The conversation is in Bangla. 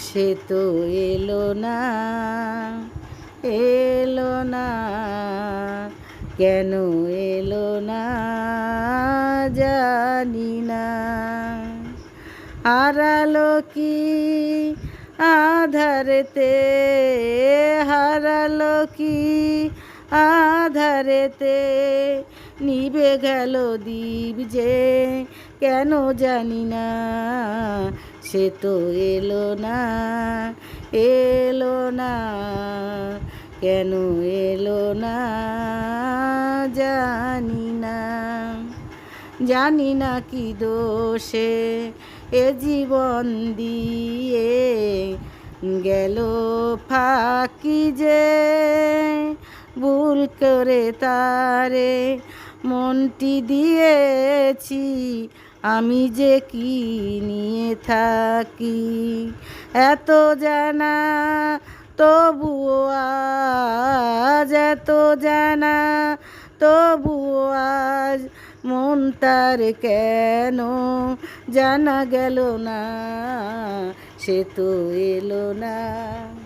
সে তো এলো না, এলো না, কেন এলো না জানি না। হারালো কি আধারেতে, হারালো কি আধারেতে, নিভে গেল দীপ যে কেন জানি না। সে তো এলো না, এলো না, কেন এলো না জানি না। জানি না কি দোষে এ জীবন দিয়ে গেল ফাঁকি যে, ভুল করে তারে মনটি দিয়েছি, আমি যে কি নিয়ে থাকি। এত জানা তবুও আজ, এত জানা তবুও আজ মন তার কেন জানা গেল না। সে তো এলো না।